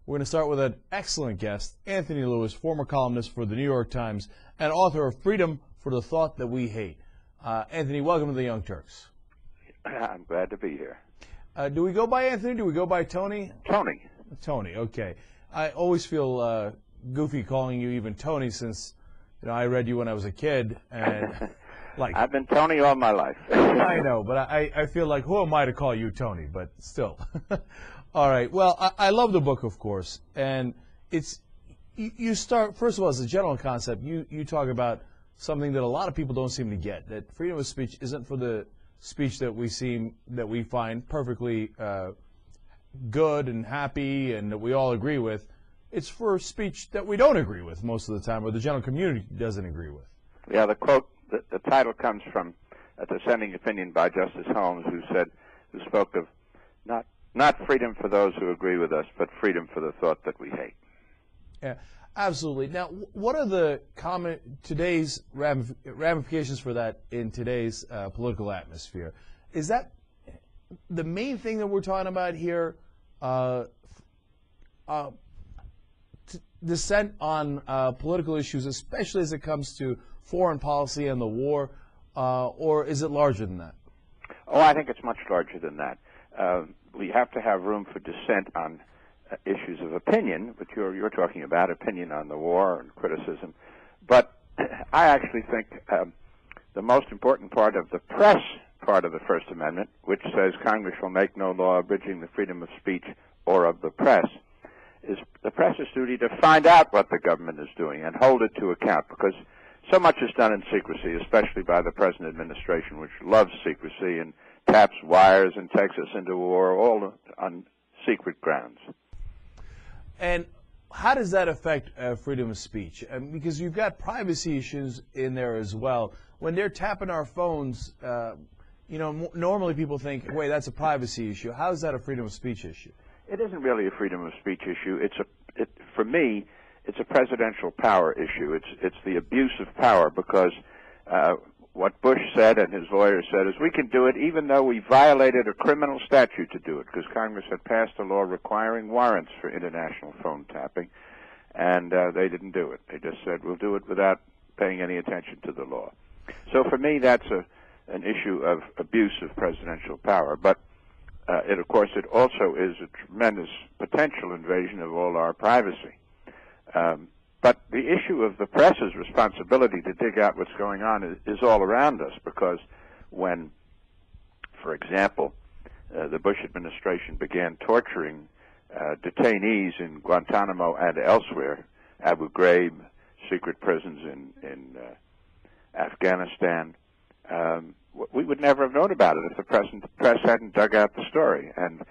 We're going to start with an excellent guest, Anthony Lewis, former columnist for the New York Times and author of Freedom for the Thought That We Hate. Anthony, welcome to the Young Turks. I'm glad to be here. Do we go by Anthony? Do we go by Tony? Tony. Tony, okay. I always feel goofy calling you even Tony since I read you when I was a kid. And I've been Tony all my life. I know, but I feel like, who am I to call you Tony? But still. All right. Well, I love the book, of course. And you start, first of all, as a general concept, you talk about something that a lot of people don't seem to get, that freedom of speech isn't for the speech that we find perfectly good and happy and that we all agree with. It's for speech that we don't agree with most of the time, or the general community doesn't agree with. Yeah, the quote, the title comes from a dissenting opinion by Justice Holmes, who spoke of not freedom for those who agree with us, but freedom for the thought that we hate. Yeah, absolutely. Now, what are today's ramifications for that in today's political atmosphere? Is that the main thing that we're talking about here? Dissent on political issues, especially as it comes to foreign policy and the war, or is it larger than that? Oh, I think it's much larger than that. We have to have room for dissent on issues of opinion, which you're talking about, opinion on the war and criticism. But I actually think the most important part of the press part of the First Amendment, which says Congress shall make no law abridging the freedom of speech or of the press, is the press's duty to find out what the government is doing and hold it to account, because so much is done in secrecy, especially by the present administration, which loves secrecy and taps wires and takes us into war, all on secret grounds. And how does that affect freedom of speech? Because you've got privacy issues in there as well. When they're tapping our phones, normally people think, wait, that's a privacy issue. How is that a freedom of speech issue? It isn't really a freedom of speech issue. For me, it's a presidential power issue. It's the abuse of power, because what Bush said and his lawyers said is we can do it even though we violated a criminal statute to do it, because Congress had passed a law requiring warrants for international phone tapping, and they didn't do it. They just said we'll do it without paying any attention to the law. So for me, that's an issue of abuse of presidential power. But of course, it also is a tremendous potential invasion of all our privacy. But the issue of the press's responsibility to dig out what's going on is all around us, because when, for example, the Bush administration began torturing detainees in Guantanamo and elsewhere, Abu Ghraib, secret prisons in Afghanistan, we would never have known about it if the press hadn't dug out the story. And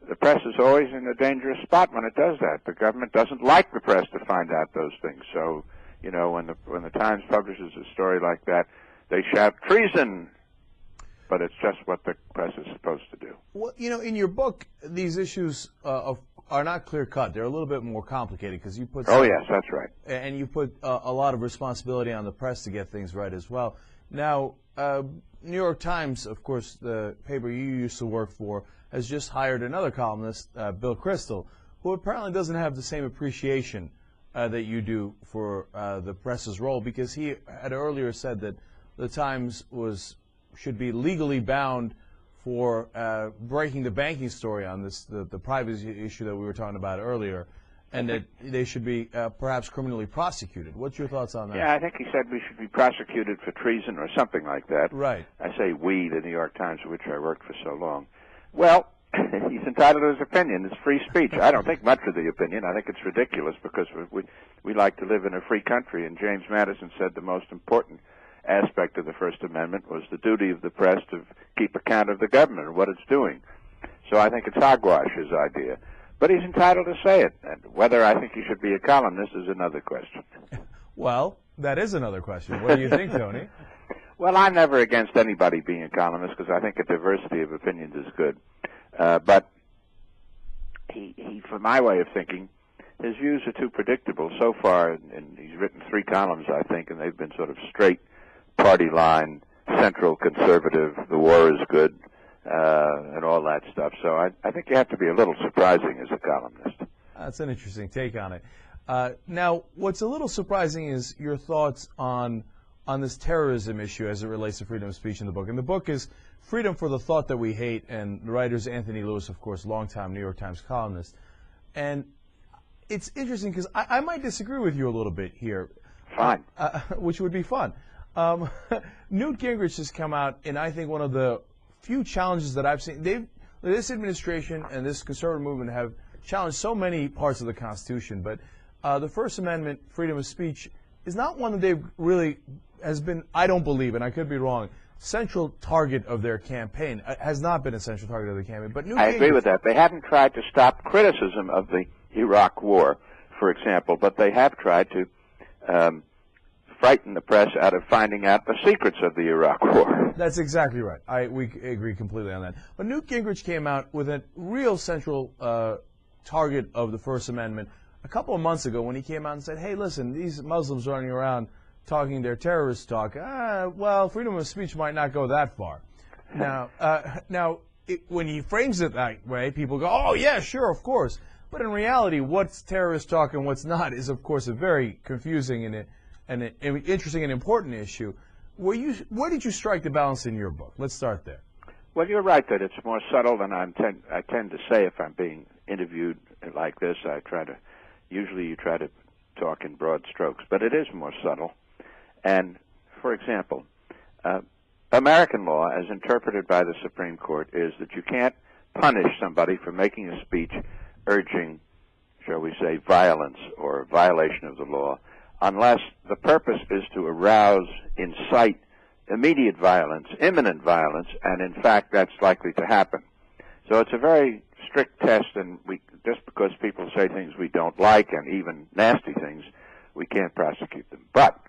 the press is always in a dangerous spot when it does that. The government doesn't like the press to find out those things. So, when the Times publishes a story like that, they shout treason. But it's just what the press is supposed to do. Well, in your book, these issues are not clear-cut. They're a little bit more complicated, because you put... Oh, yes, that's right. And you put a lot of responsibility on the press to get things right as well. Now, New York Times, of course, the paper you used to work for, has just hired another columnist, Bill Kristol, who apparently doesn't have the same appreciation that you do for the press's role, because he had earlier said that the Times should be legally bound for breaking the banking story on this, the privacy issue that we were talking about earlier, and that they should be perhaps criminally prosecuted. What's your thoughts on that? Yeah, I think he said we should be prosecuted for treason or something like that. Right. I say we, the New York Times, for which I worked for so long. Well, he's entitled to his opinion. It's free speech. I don't think much of the opinion. I think it's ridiculous, because we like to live in a free country, and James Madison said the most important aspect of the First Amendment was the duty of the press to keep account of the government and what it's doing. So I think it's hogwash, his idea. But he's entitled to say it. And whether I think he should be a columnist is another question. Well, that is another question. What do you think, Tony? Well, I'm never against anybody being a columnist, because I think a diversity of opinions is good. But he, for my way of thinking, his views are too predictable so far. And he's written 3 columns, I think, and they've been sort of straight party line, central conservative, the war is good, and all that stuff. So I think you have to be a little surprising as a columnist. That's an interesting take on it. Now, what's a little surprising is your thoughts on this terrorism issue as it relates to freedom of speech in the book. And the book is Freedom for the Thought That We Hate, and the writer is Anthony Lewis, of course, longtime New York Times columnist. And it's interesting because I might disagree with you a little bit here. Fine. Which would be fun. Newt Gingrich has come out in, I think, one of the few challenges that I've seen. This administration and this conservative movement have challenged so many parts of the Constitution, but the First Amendment, freedom of speech, is not one that they've really has been, I don't believe, and I could be wrong, central target of their campaign. Has not been a central target of the campaign. But Newt I agree with that. They haven't tried to stop criticism of the Iraq War, for example, but they have tried to frighten the press out of finding out the secrets of the Iraq War. That's exactly right. We agree completely on that. But Newt Gingrich came out with a real central target of the First Amendment a couple of months ago when he came out and said, hey, listen, these Muslims running around talking their terrorist talk, well, freedom of speech might not go that far. Now, when he frames it that way, people go, oh, yeah, sure, of course. But in reality, what's terrorist talk and what's not is, of course, a very confusing and an interesting and important issue. Where did you strike the balance in your book? Let's start there. Well, you're right that it's more subtle than I tend to say if I'm being interviewed like this. Usually you try to talk in broad strokes, but it is more subtle. And, for example, American law, as interpreted by the Supreme Court, is that you can't punish somebody for making a speech urging, shall we say, violence or violation of the law, unless the purpose is to arouse, incite immediate violence, imminent violence, and in fact that's likely to happen. So it's a very strict test, and just because people say things we don't like, and even nasty things, we can't prosecute them. But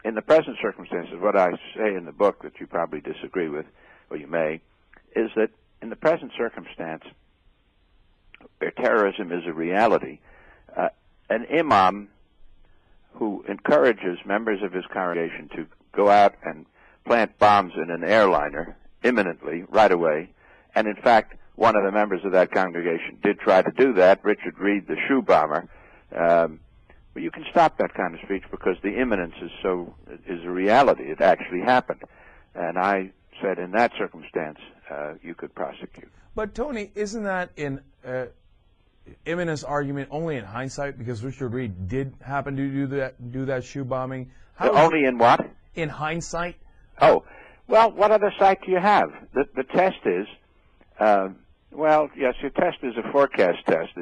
in the present circumstances, what I say in the book that you probably disagree with, or you may, is that in the present circumstance, where terrorism is a reality, an imam who encourages members of his congregation to go out and plant bombs in an airliner imminently, right away, and in fact, one of the members of that congregation did try to do that, Richard Reed, the shoe bomber. But you can stop that kind of speech because the imminence is a reality. It actually happened. And I said in that circumstance, you could prosecute. But Tony, isn't that in imminence argument only in hindsight, because Richard Reed did happen to do that shoe bombing? Only in what? In hindsight. Oh, well, what other sight do you have? The test is, well, yes, your test is a forecast test.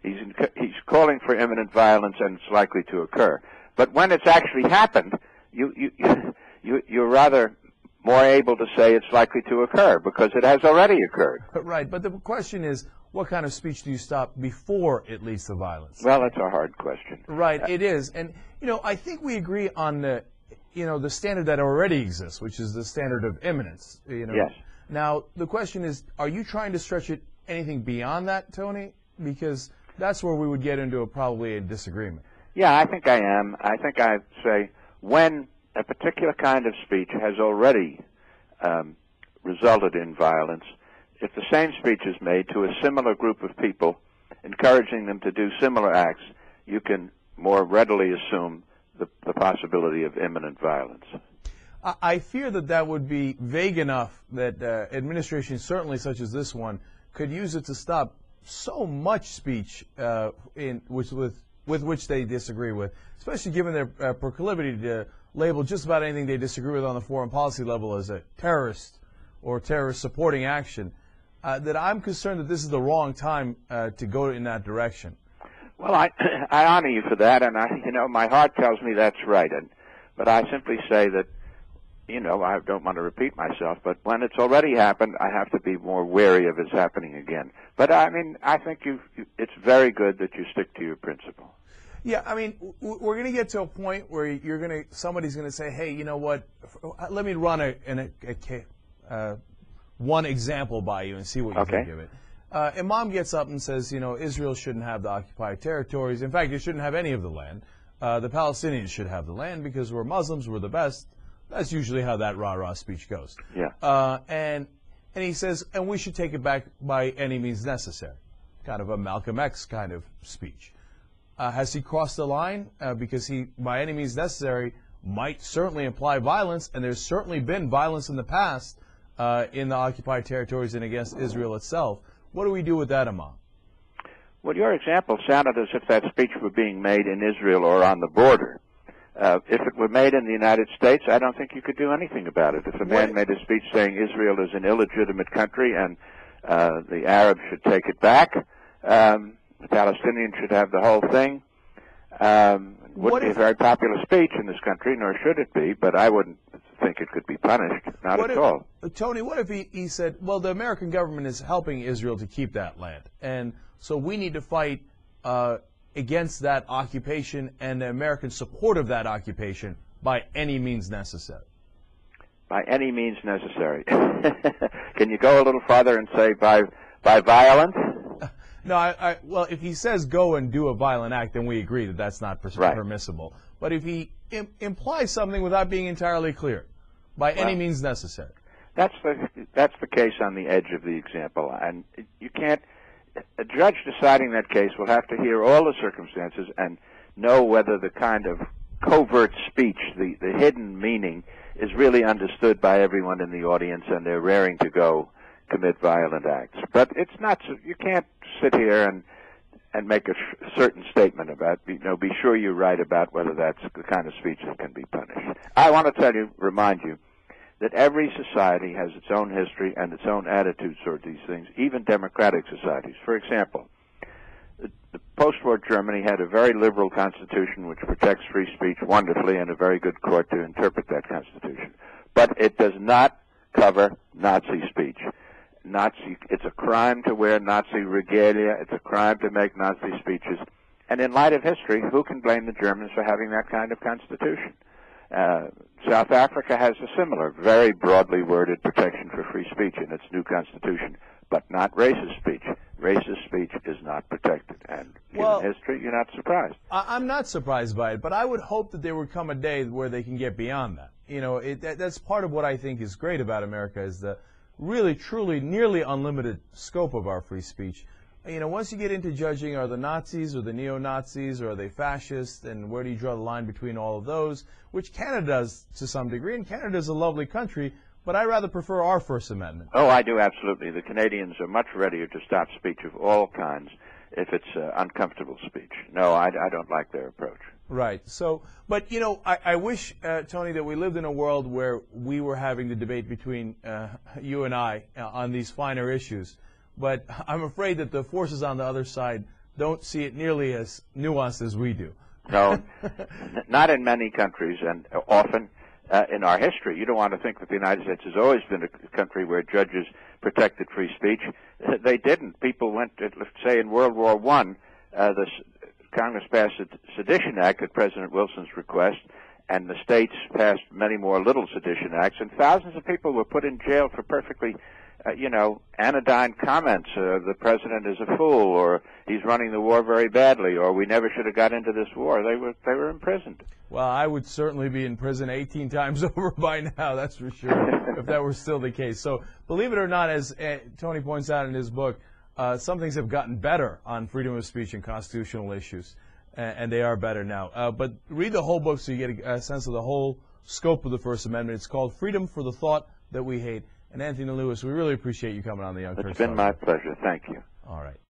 He's calling for imminent violence and it's likely to occur. But when it's actually happened, you're rather more able to say it's likely to occur because it has already occurred. Right, but the question is, what kind of speech do you stop before it leads to violence? Well, that's a hard question. Right, it is. And, I think we agree on the standard that already exists, which is the standard of imminence. Yes. Now, the question is, are you trying to stretch it anything beyond that, Tony? Because that's where we would get into probably a disagreement. Yeah, I think I am. I think I say when a particular kind of speech has already resulted in violence, if the same speech is made to a similar group of people, encouraging them to do similar acts, you can more readily assume the possibility of imminent violence. I fear that would be vague enough that administrations, certainly such as this one, could use it to stop so much speech with which they disagree with, especially given their proclivity to label just about anything they disagree with on the foreign policy level as a terrorist or terrorist supporting action, that I'm concerned that this is the wrong time to go in that direction. Well, I honor you for that, and my heart tells me that's right. But I simply say that, I don't want to repeat myself, but when it's already happened, I have to be more wary of its happening again. But I think it's very good that you stick to your principle. Yeah, we're going to get to a point where somebody's going to say, hey, you know what? Let me run one example by you and see what you think of it. Imam gets up and says, Israel shouldn't have the occupied territories. In fact, it shouldn't have any of the land. The Palestinians should have the land because we're Muslims, we're the best. That's usually how that rah-rah speech goes. Yeah. And he says, and we should take it back by any means necessary. kind of a Malcolm X kind of speech. Has he crossed the line? Because he, by any means necessary, might certainly imply violence, and there's certainly been violence in the past in the occupied territories and against Israel itself. What do we do with that, Imam? Well, your example sounded as if that speech were being made in Israel or on the border. If it were made in the United States, I don't think you could do anything about it. If a man made a speech saying Israel is an illegitimate country and the Arabs should take it back, the Palestinians should have the whole thing, it wouldn't be a very popular speech in this country, nor should it be, but I wouldn't think it could be punished, not at all. Tony, what if he said, well, the American government is helping Israel to keep that land, and so we need to fight against that occupation and the American support of that occupation by any means necessary? By any means necessary. Can you go a little farther and say by violence? No, well, if he says go and do a violent act, then we agree that that's not permissible. But if he implies something without being entirely clear, by any means necessary. That's the case on the edge of the example, and you can't. A judge deciding that case will have to hear all the circumstances and know whether the kind of covert speech, the hidden meaning, is really understood by everyone in the audience, and they're raring to go commit violent acts. But it's not. You can't sit here and make a certain statement about, be sure you're right about whether that's the kind of speech that can be punished. I want to remind you, that every society has its own history and its own attitudes toward these things, even democratic societies. For example, the post-war Germany had a very liberal constitution which protects free speech wonderfully, and a very good court to interpret that constitution. But it does not cover Nazi speech. It's a crime to wear Nazi regalia. It's a crime to make Nazi speeches. And in light of history, who can blame the Germans for having that kind of constitution? South Africa has a similar, very broadly worded protection for free speech in its new constitution, but not racist speech. Racist speech is not protected, and given history, you're not surprised. I'm not surprised by it, but I would hope that there would come a day where they can get beyond that. You know, that's part of what I think is great about America, is the really, truly, nearly unlimited scope of our free speech. You know, once you get into judging, are the Nazis or the neo-Nazis, or are they fascists, and where do you draw the line between all of those, which Canada does to some degree, and Canada is a lovely country, but I rather prefer our First Amendment. Oh, I do, absolutely. The Canadians are much readier to stop speech of all kinds if it's uncomfortable speech. No, I don't like their approach. Right. So, but, you know, I wish, Tony, that we lived in a world where we were having the debate between you and I on these finer issues. But I'm afraid that the forces on the other side don't see it nearly as nuanced as we do. No, not in many countries, and often in our history. You don't want to think that the United States has always been a country where judges protected free speech. They didn't. People went, let's say, in World War I, the Congress passed a Sedition Act at President Wilson's request, and the states passed many more little sedition acts, and thousands of people were put in jail for perfectly anodyne comments. The president is a fool, or he's running the war very badly, or we never should have got into this war. They were imprisoned. Well, I would certainly be in prison 18 times over by now, that's for sure, if that were still the case. So, believe it or not, as Tony points out in his book, some things have gotten better on freedom of speech and constitutional issues, and they are better now. But read the whole book so you get a sense of the whole scope of the First Amendment. It's called Freedom for the Thought That We Hate. And Anthony Lewis, we really appreciate you coming on the Young Turks. It's been my pleasure. Thank you. All right.